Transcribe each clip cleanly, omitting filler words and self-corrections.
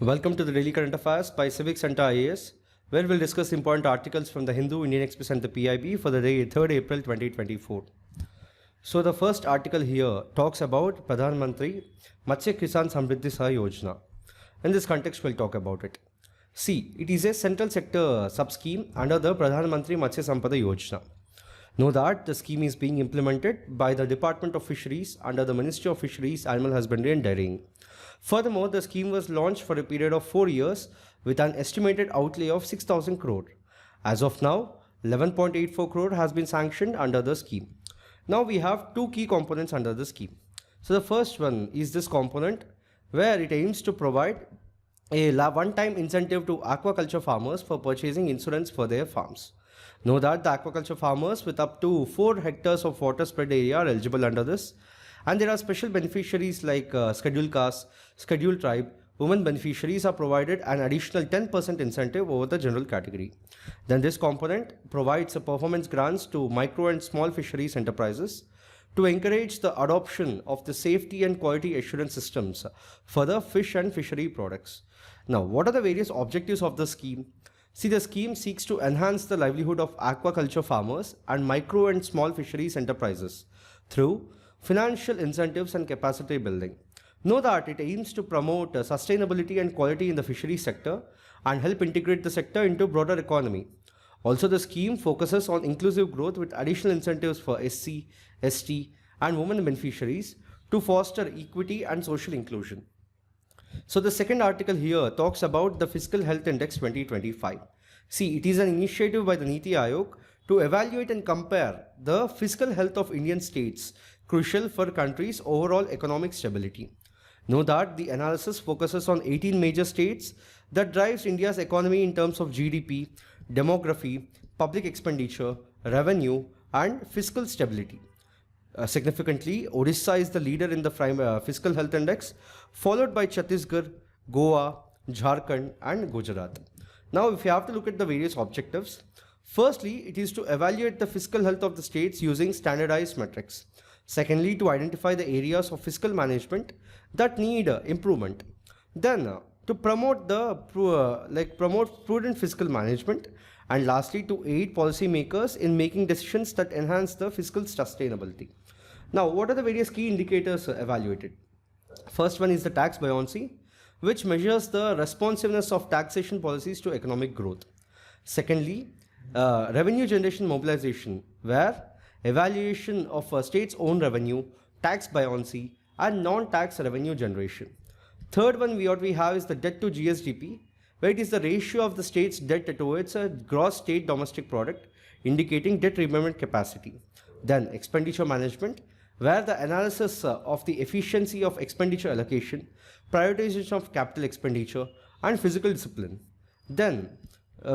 Welcome to the Daily Current Affairs by Civic Center IAS, where we'll discuss important articles from the Hindu, Indian Express and the PIB for the day 3rd April 2024. So the first article here talks about Pradhan Mantri, Matsya Kisan Samridhi Sah-Yojana. In this context, we'll talk about it. See, it is a central sector sub-scheme under the Pradhan Mantri Matsya Sampada Yojana. Know that the scheme is being implemented by the Department of Fisheries under the Ministry of Fisheries, Animal Husbandry and Dairying. Furthermore, the scheme was launched for a period of 4 years with an estimated outlay of 6,000 crore. As of now, 11.84 crore has been sanctioned under the scheme. Now we have two key components under the scheme. So the first one is this component where it aims to provide a one-time incentive to aquaculture farmers for purchasing insurance for their farms. Know that the aquaculture farmers with up to 4 hectares of water spread area are eligible under this. And there are special beneficiaries like scheduled caste, scheduled tribe, women beneficiaries are provided an additional 10% incentive over the general category. Then this component provides a performance grants to micro and small fisheries enterprises to encourage the adoption of the safety and quality assurance systems for the fish and fishery products. Now, what are the various objectives of the scheme? See, the scheme seeks to enhance the livelihood of aquaculture farmers and micro and small fisheries enterprises through financial incentives and capacity building. Know that it aims to promote sustainability and quality in the fishery sector and help integrate the sector into broader economy. Also, the scheme focuses on inclusive growth with additional incentives for SC, ST and women beneficiaries to foster equity and social inclusion. So the second article here talks about the Fiscal Health Index 2025. See, it is an initiative by the Niti Aayog to evaluate and compare the fiscal health of Indian states, crucial for country's overall economic stability. Know that the analysis focuses on 18 major states that drives India's economy in terms of GDP, demography, public expenditure, revenue and fiscal stability. Significantly, Odisha is the leader in the Fiscal Health Index, followed by Chhattisgarh, Goa, Jharkhand and Gujarat. Now, if you have to look at the various objectives, firstly, it is to evaluate the fiscal health of the states using standardized metrics. Secondly, to identify the areas of fiscal management that need improvement. Then, to promote prudent fiscal management. And lastly, to aid policymakers in making decisions that enhance the fiscal sustainability. Now, what are the various key indicators evaluated? First one is the tax buoyancy, which measures the responsiveness of taxation policies to economic growth. Secondly, revenue generation mobilization, where evaluation of a state's own revenue, tax buoyancy, and non-tax revenue generation. Third one we have is the debt to GSDP, where it is the ratio of the state's debt towards a gross state domestic product, indicating debt repayment capacity. Then expenditure management, where the analysis of the efficiency of expenditure allocation, prioritization of capital expenditure, and fiscal discipline. Then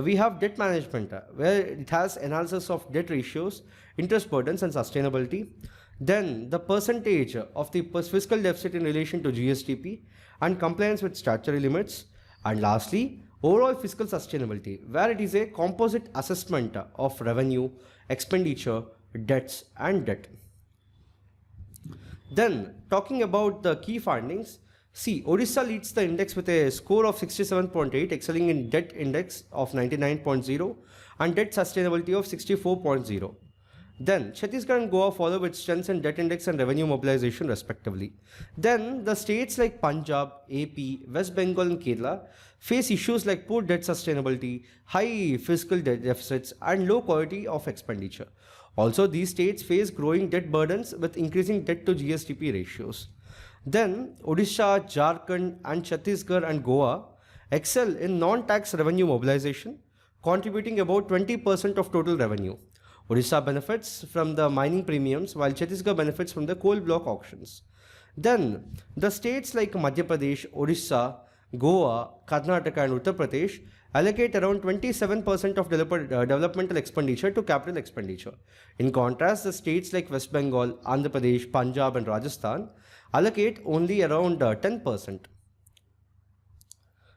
we have debt management, where it has analysis of debt ratios, interest burdens and sustainability. Then the percentage of the fiscal deficit in relation to GSDP and compliance with statutory limits. And lastly, overall fiscal sustainability, where it is a composite assessment of revenue, expenditure, debts and debt. Then, talking about the key findings, see, Odisha leads the index with a score of 67.8, excelling in debt index of 99.0 and debt sustainability of 64.0. Then, Chhattisgarh and Goa follow with strengths in debt index and revenue mobilization respectively. Then, the states like Punjab, AP, West Bengal and Kerala face issues like poor debt sustainability, high fiscal deficits and low quality of expenditure. Also, these states face growing debt burdens with increasing debt to GSDP ratios. Then, Odisha, Jharkhand and Chhattisgarh and Goa excel in non-tax revenue mobilization, contributing about 20% of total revenue. Odisha benefits from the mining premiums, while Chhattisgarh benefits from the coal block auctions. Then, the states like Madhya Pradesh, Odisha, Goa, Karnataka and Uttar Pradesh allocate around 27% of developmental expenditure to capital expenditure. In contrast, the states like West Bengal, Andhra Pradesh, Punjab and Rajasthan allocate only around 10%.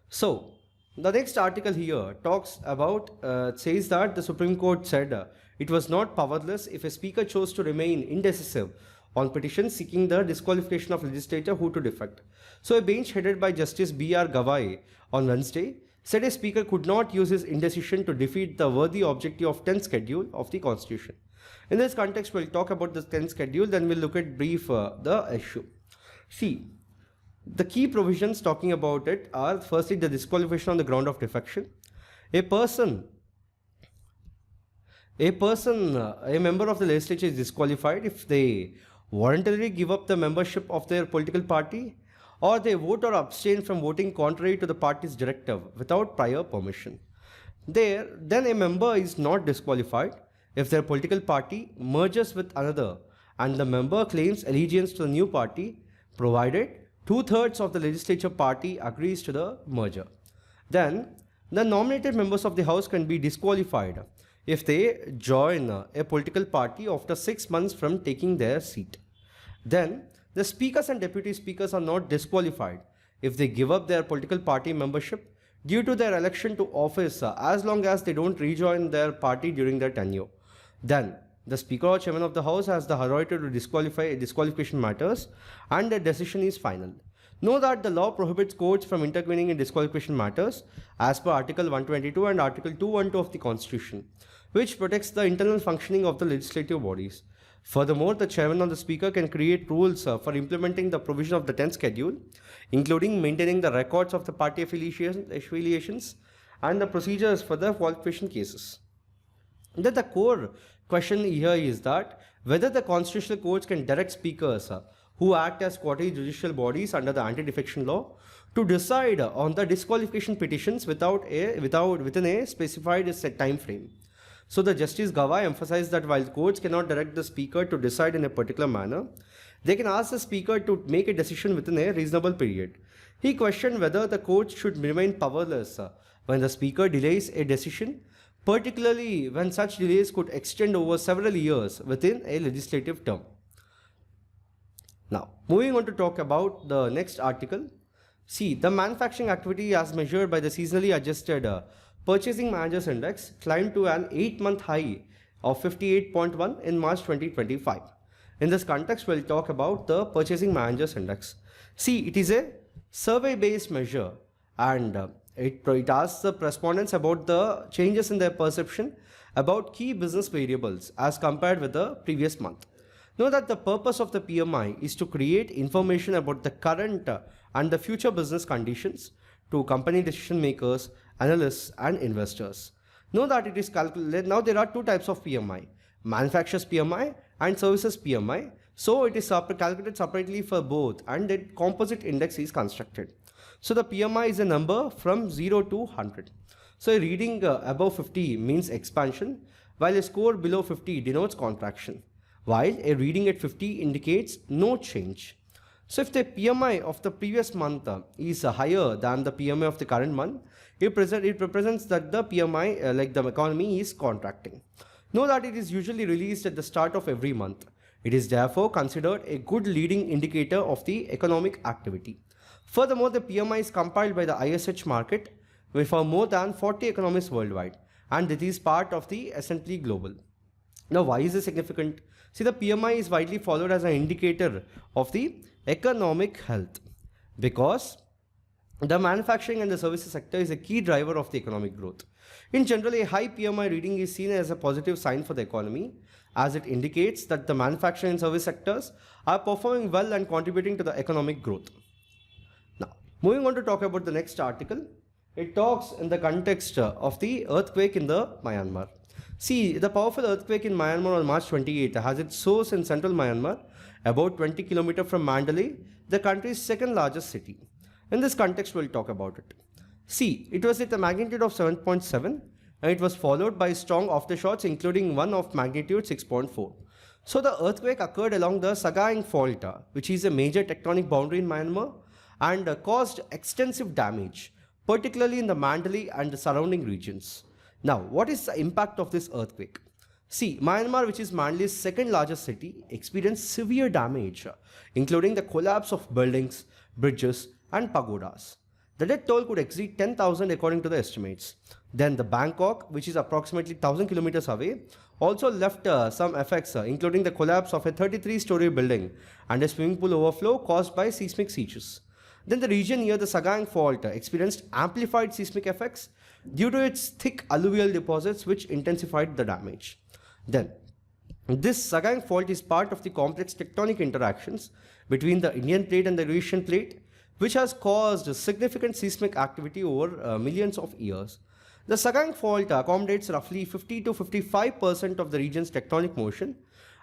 So, the next article here talks about, says that the Supreme Court said it was not powerless if a speaker chose to remain indecisive on petitions seeking the disqualification of legislator who to defect. So a bench headed by Justice B.R. Gavai on Wednesday said a speaker could not use his indecision to defeat the worthy objective of 10th schedule of the constitution. In this context, we'll talk about the 10th schedule, then we'll look at brief the issue. See, the key provisions talking about it are firstly the disqualification on the ground of defection. A member of the legislature is disqualified if they voluntarily give up the membership of their political party, or they vote or abstain from voting contrary to the party's directive without prior permission. Then a member is not disqualified if their political party merges with another and the member claims allegiance to the new party, provided 2/3 of the legislature party agrees to the merger. Then the nominated members of the House can be disqualified if they join a political party after 6 months from taking their seat. Then the speakers and deputy speakers are not disqualified if they give up their political party membership due to their election to office as long as they don't rejoin their party during their tenure. Then the Speaker or Chairman of the House has the authority to disqualify disqualification matters, and the decision is final. Know that the law prohibits courts from intervening in disqualification matters as per Article 122 and Article 212 of the Constitution, which protects the internal functioning of the legislative bodies. Furthermore, the Chairman or the Speaker can create rules for implementing the provision of the 10th schedule, including maintaining the records of the party affiliations and the procedures for the qualification cases. Then the core question here is that whether the constitutional courts can direct speakers who act as quasi-judicial bodies under the anti-defection law to decide on the disqualification petitions within a specified set time frame. So the Justice Gavai emphasized that while courts cannot direct the speaker to decide in a particular manner, they can ask the speaker to make a decision within a reasonable period. He questioned whether the courts should remain powerless when the speaker delays a decision, particularly when such delays could extend over several years within a legislative term. Now, moving on to talk about the next article. See, the manufacturing activity as measured by the seasonally adjusted Purchasing Managers Index climbed to an 8-month high of 58.1 in March 2025. In this context, we'll talk about the Purchasing Managers Index. See, it is a survey-based measure, and it asks the respondents about the changes in their perception about key business variables as compared with the previous month. Know that the purpose of the PMI is to create information about the current and the future business conditions to company decision makers, analysts and investors. Know that it is calculated. Now there are two types of PMI, manufacturers PMI and services PMI. So it is calculated separately for both, and the composite index is constructed. So the PMI is a number from 0 to 100. So a reading above 50 means expansion, while a score below 50 denotes contraction, while a reading at 50 indicates no change. So if the PMI of the previous month is higher than the PMI of the current month, it represents that the PMI, like the economy, is contracting. Know that it is usually released at the start of every month. It is therefore considered a good leading indicator of the economic activity. Furthermore, the PMI is compiled by the ISH market for more than 40 economies worldwide, and it is part of the S&P Global. Now, why is this significant? See, the PMI is widely followed as an indicator of the economic health because the manufacturing and the services sector is a key driver of the economic growth. In general, a high PMI reading is seen as a positive sign for the economy, as it indicates that the manufacturing and service sectors are performing well and contributing to the economic growth. Now, moving on to talk about the next article, it talks in the context of the earthquake in the Myanmar. See, the powerful earthquake in Myanmar on March 28 has its source in central Myanmar, about 20 km from Mandalay, the country's second largest city. In this context, we'll talk about it. See, it was at a magnitude of 7.7 and it was followed by strong aftershocks, including one of magnitude 6.4. So the earthquake occurred along the Sagaing Fault, which is a major tectonic boundary in Myanmar, and caused extensive damage, particularly in the Mandalay and the surrounding regions. Now, what is the impact of this earthquake? See, Myanmar, which is Mandalay's second largest city, experienced severe damage, including the collapse of buildings, bridges, and pagodas. The death toll could exceed 10,000 according to the estimates. Then the Bangkok, which is approximately 1,000 kilometers away, also left some effects, including the collapse of a 33-story building and a swimming pool overflow caused by seismic seizures. Then the region near the Sagang Fault experienced amplified seismic effects due to its thick alluvial deposits which intensified the damage. Then, this Sagang Fault is part of the complex tectonic interactions between the Indian plate and the Eurasian plate, which has caused significant seismic activity over millions of years. The Sagang Fault accommodates roughly 50 to 55% of the region's tectonic motion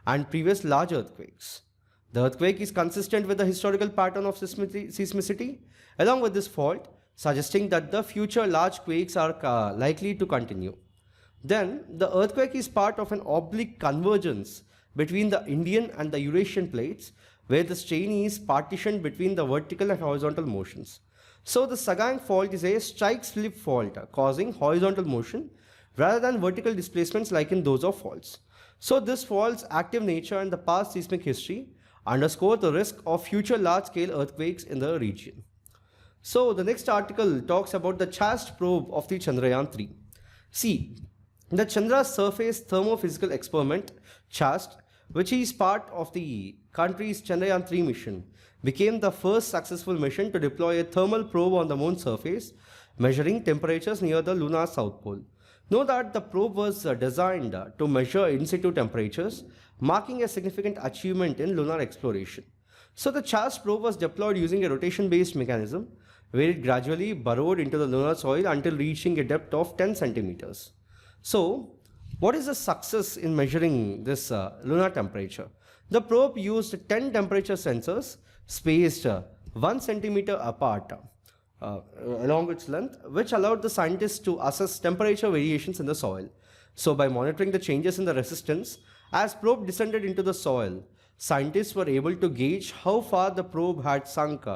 and previous large earthquakes. The earthquake is consistent with the historical pattern of seismicity along with this fault, suggesting that the future large quakes are likely to continue. Then, the earthquake is part of an oblique convergence between the Indian and the Eurasian plates, where the strain is partitioned between the vertical and horizontal motions. So, the Sagang fault is a strike-slip fault causing horizontal motion rather than vertical displacements like in those of faults. So, this fault's active nature and the past seismic history underscore the risk of future large-scale earthquakes in the region. So, the next article talks about the ChaSTE probe of the Chandrayaan-3. See, the Chandra's surface thermophysical experiment, ChaSTE, which is part of the country's Chandrayaan-3 mission, became the first successful mission to deploy a thermal probe on the moon's surface, measuring temperatures near the lunar south pole. Note that the probe was designed to measure in situ temperatures, marking a significant achievement in lunar exploration. So the ChaSTE probe was deployed using a rotation-based mechanism, where it gradually burrowed into the lunar soil until reaching a depth of 10 centimeters. So, what is the success in measuring this lunar temperature? The probe used 10 temperature sensors spaced 1 centimeter apart along its length, which allowed the scientists to assess temperature variations in the soil. So, by monitoring the changes in the resistance, as probe descended into the soil, scientists were able to gauge how far the probe had sunk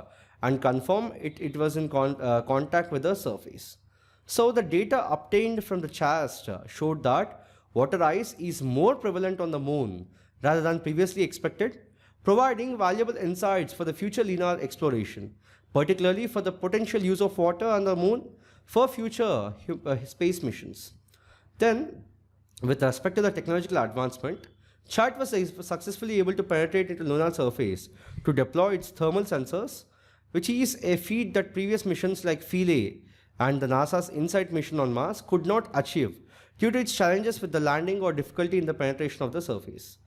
and confirm it was in contact with the surface. So the data obtained from the ChaSTE showed that water ice is more prevalent on the moon rather than previously expected, providing valuable insights for the future lunar exploration, particularly for the potential use of water on the moon for future space missions. Then, with respect to the technological advancement, ChaSTE was successfully able to penetrate into lunar surface to deploy its thermal sensors, which is a feat that previous missions like Philae and the NASA's InSight mission on Mars could not achieve due to its challenges with the landing or difficulty in the penetration of the surface.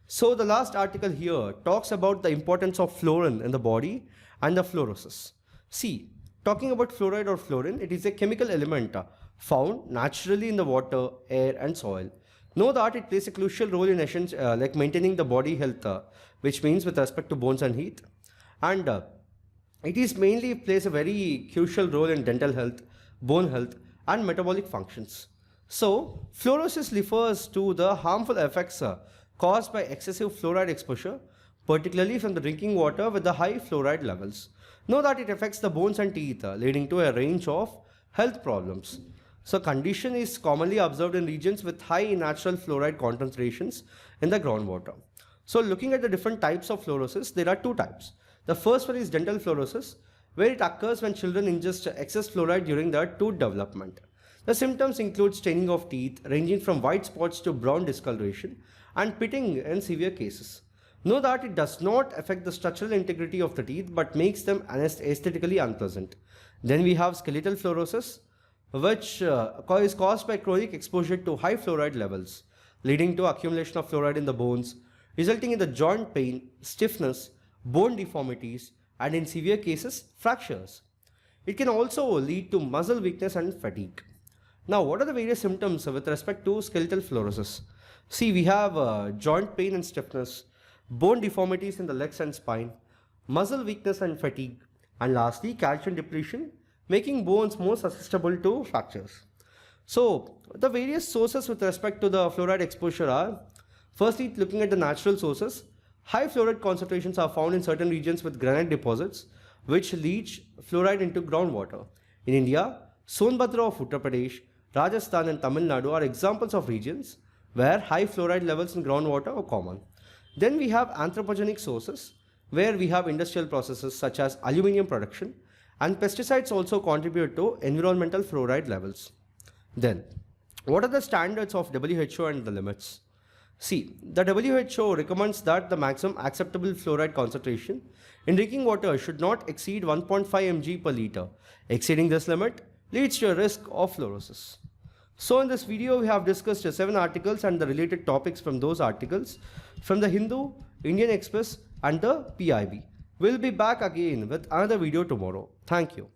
So the last article here talks about the importance of fluorine in the body and the fluorosis. See, talking about fluoride or fluorine, it is a chemical element found naturally in the water, air and soil. Know that it plays a crucial role in like maintaining the body health, which means with respect to bones and heat. And it is mainly plays a very crucial role in dental health, bone health and metabolic functions. So, fluorosis refers to the harmful effects caused by excessive fluoride exposure, particularly from the drinking water with the high fluoride levels. Know that it affects the bones and teeth, leading to a range of health problems. So, condition is commonly observed in regions with high natural fluoride concentrations in the groundwater. So, looking at the different types of fluorosis, there are two types. The first one is dental fluorosis, where it occurs when children ingest excess fluoride during their tooth development. The symptoms include staining of teeth, ranging from white spots to brown discoloration, and pitting in severe cases. Know that it does not affect the structural integrity of the teeth but makes them aesthetically unpleasant. Then we have skeletal fluorosis, which is caused by chronic exposure to high fluoride levels, leading to accumulation of fluoride in the bones, resulting in the joint pain, stiffness, bone deformities, and in severe cases, fractures. It can also lead to muscle weakness and fatigue. Now, what are the various symptoms with respect to skeletal fluorosis? See, we have joint pain and stiffness, bone deformities in the legs and spine, muscle weakness and fatigue, and lastly, calcium depletion, making bones more susceptible to fractures. So, the various sources with respect to the fluoride exposure are, firstly, looking at the natural sources. High fluoride concentrations are found in certain regions with granite deposits, which leach fluoride into groundwater. In India, Sonbhadra of Uttar Pradesh, Rajasthan and Tamil Nadu are examples of regions where high fluoride levels in groundwater are common. Then we have anthropogenic sources, where we have industrial processes such as aluminium production and pesticides also contribute to environmental fluoride levels. Then, what are the standards of WHO and the limits? See, the WHO recommends that the maximum acceptable fluoride concentration in drinking water should not exceed 1.5 mg per liter. Exceeding this limit leads to a risk of fluorosis. So in this video, we have discussed 7 articles and the related topics from those articles from the Hindu, Indian Express and the PIB. We'll be back again with another video tomorrow. Thank you.